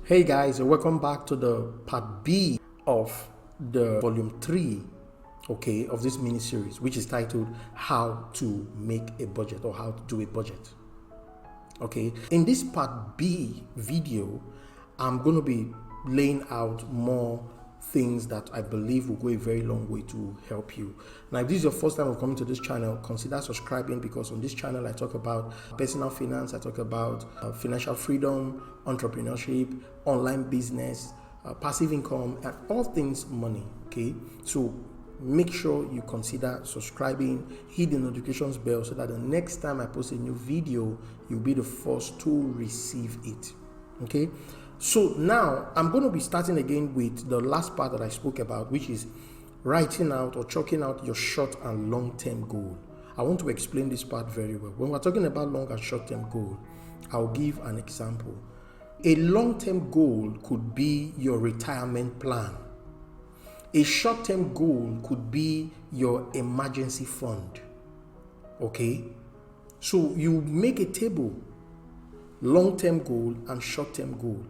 Hey guys, welcome back to the part B of the volume 3, okay, of this mini series, which is titled How to Make a Budget or How to Do a Budget. Okay, in this part B video, I'm going to be laying out more things that I believe will go a very long way to help you. Now, if this is your first time of coming to this channel, consider subscribing, because on this channel I talk about personal finance, I talk about financial freedom, entrepreneurship, online business, passive income, and all things money. Okay, so make sure you consider subscribing, hit the notifications bell so that the next time I post a new video, you'll be the first to receive it. Okay, so now I'm going to be starting again with the last part that I spoke about, which is writing out or chalking out your short and long-term goal. I want to explain this part very well. When we're talking about long and short-term goal, I'll give an example. A long-term goal could be your retirement plan. A short-term goal could be your emergency fund. Okay, so you make a table: long-term goal and short-term goal.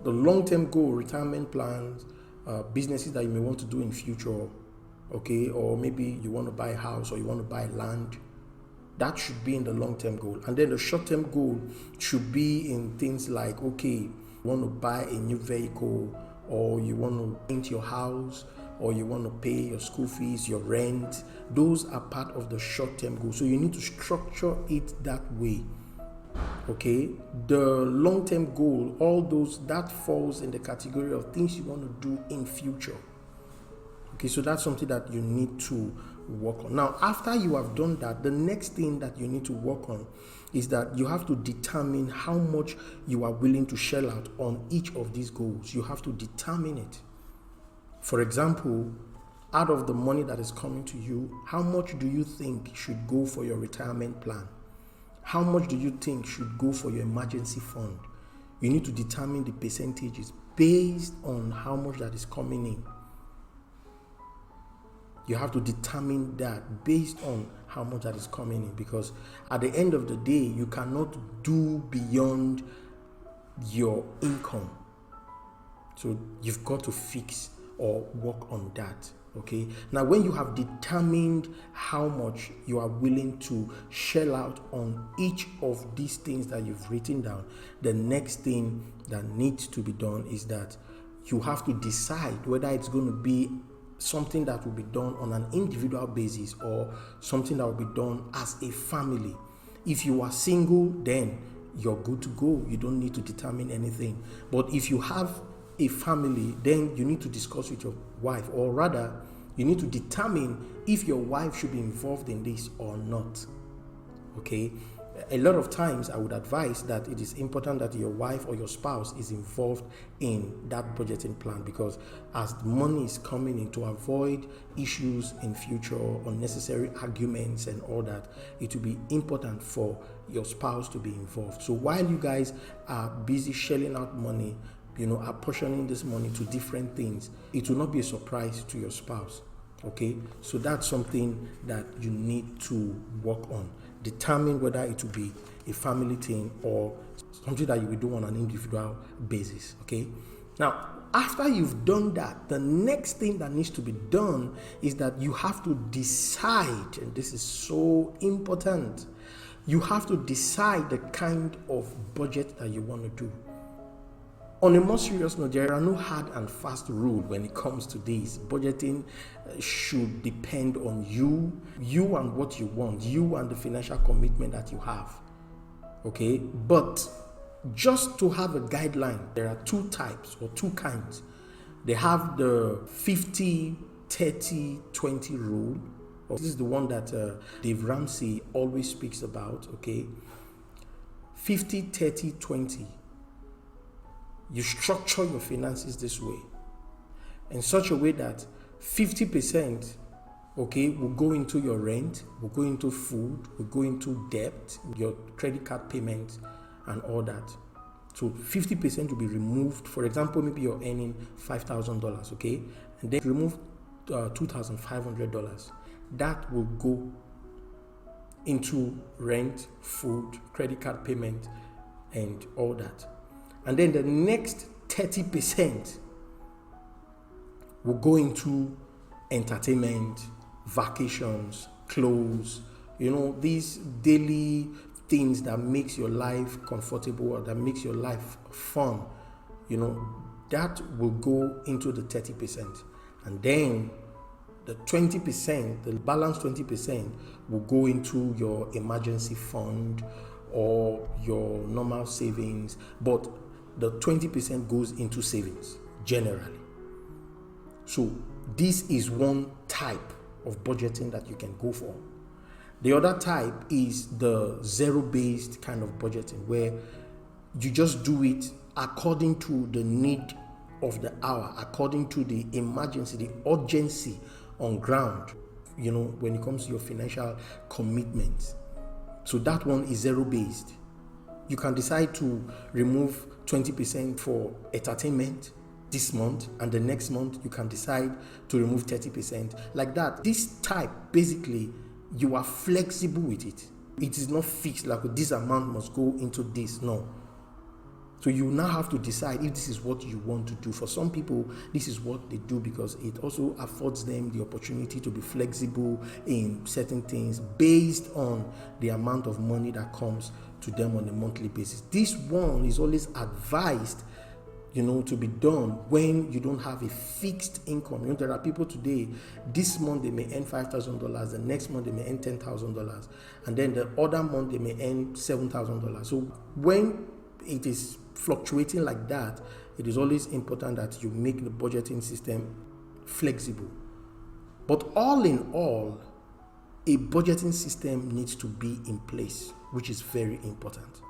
The long-term goal, retirement plans, businesses that you may want to do in future, okay, or maybe you want to buy a house or you want to buy land. That should be in the long-term goal. And then the short-term goal should be in things like, okay, you want to buy a new vehicle, or you want to paint your house, or you want to pay your school fees, your rent. Those are part of the short-term goal. So you need to structure it that way. Okay, the long-term goal, all those, that falls in the category of things you want to do in future. Okay, so that's something that you need to work on. Now, after you have done that, the next thing that you need to work on is that you have to determine how much you are willing to shell out on each of these goals. You have to determine it. For example, out of the money that is coming to you, how much do you think should go for your retirement plan? How much do you think should go for your emergency fund? You need to determine the percentages based on how much that is coming in. You have to determine that based on how much that is coming in, because at the end of the day, you cannot do beyond your income. So you've got to fix or work on that. Okay, now when you have determined how much you are willing to shell out on each of these things that you've written down, the next thing that needs to be done is that you have to decide whether it's going to be something that will be done on an individual basis or something that will be done as a family. If you are single, then you're good to go. You don't need to determine anything. But if you have a family, then you need to discuss with your wife, or rather you need to determine if your wife should be involved in this or not. Okay, a lot of times I would advise that it is important that your wife or your spouse is involved in that budgeting plan, because as the money is coming in, to avoid issues in future, unnecessary arguments and all that, it will be important for your spouse to be involved. So while you guys are busy shelling out money, apportioning this money to different things, it will not be a surprise to your spouse. Okay, so that's something that you need to work on. Determine whether it will be a family thing or something that you will do on an individual basis. Okay, now after you've done that, the next thing that needs to be done is that you have to decide, and this is so important, you have to decide the kind of budget that you want to do. On a more serious note, there are no hard and fast rules when it comes to this. Budgeting should depend on you and what you want, you and the financial commitment that you have. Okay, but just to have a guideline, there are two types or two kinds. They have the 50, 30, 20 rule. This is the one that Dave Ramsey always speaks about. Okay, 50, 30, 20. You structure your finances this way, in such a way that 50%, okay, will go into your rent, will go into food, will go into debt, your credit card payments, and all that. So 50% will be removed. For example, maybe you're earning $5,000, okay, and then remove $2,500. That will go into rent, food, credit card payment, and all that. And then the next 30% will go into entertainment, vacations, clothes, these daily things that makes your life comfortable or that makes your life fun, that will go into the 30%. And then the 20%, the balance 20% will go into your emergency fund or your normal savings, but the 20% goes into savings generally. So this is one type of budgeting that you can go for. The other type is the zero-based kind of budgeting, where you just do it according to the need of the hour, according to the emergency, the urgency on ground, when it comes to your financial commitments. So that one is zero-based. You can decide to remove 20% for entertainment this month, and the next month you can decide to remove 30%. Like that. This type, basically, you are flexible with it. It is not fixed, like this amount must go into this. No. So you now have to decide if this is what you want to do. For some people, this is what they do because it also affords them the opportunity to be flexible in certain things based on the amount of money that comes to them on a monthly basis. This one is always advised, to be done when you don't have a fixed income. There are people today, this month they may earn $5,000, the next month they may earn $10,000, and then the other month they may earn $7,000. So when it is fluctuating like that, it is always important that you make the budgeting system flexible. But all in all, a budgeting system needs to be in place, which is very important.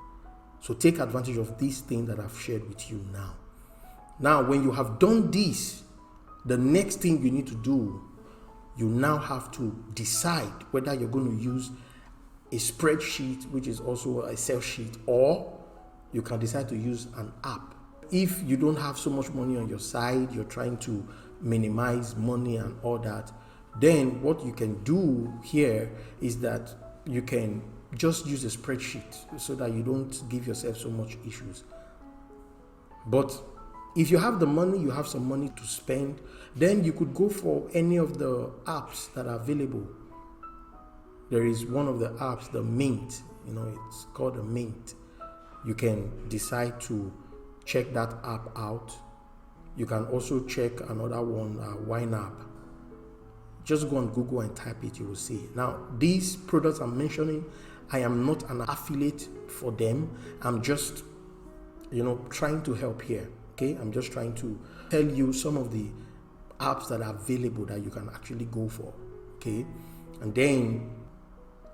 So take advantage of these things that I've shared with you now. Now, when you have done this, the next thing you need to do, you now have to decide whether you're going to use a spreadsheet, which is also a Excel sheet, or you can decide to use an app. If you don't have so much money on your side, you're trying to minimize money and all that, then what you can do here is that you can just use a spreadsheet so that you don't give yourself so much issues. But if you have the money, you have some money to spend, then you could go for any of the apps that are available. There is one of the apps, the Mint, it's called the Mint. You can decide to check that app out. You can also check another one, YNAB. Just go on Google and type it, you will see. Now, these products I'm mentioning, I am not an affiliate for them. I'm just, trying to help here. Okay, I'm just trying to tell you some of the apps that are available that you can actually go for. Okay, and then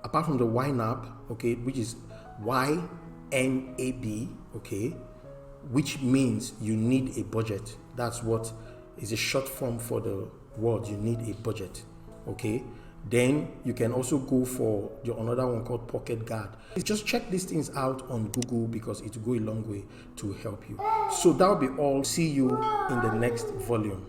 apart from the YNAB, okay, which is YNAB, okay, which means you need a budget. That's what is a short form for the word you need a budget. Okay, then you can also go for another one called Pocket Guard. Just check these things out on Google because it will go a long way to help you. So that'll be all. See you in the next volume.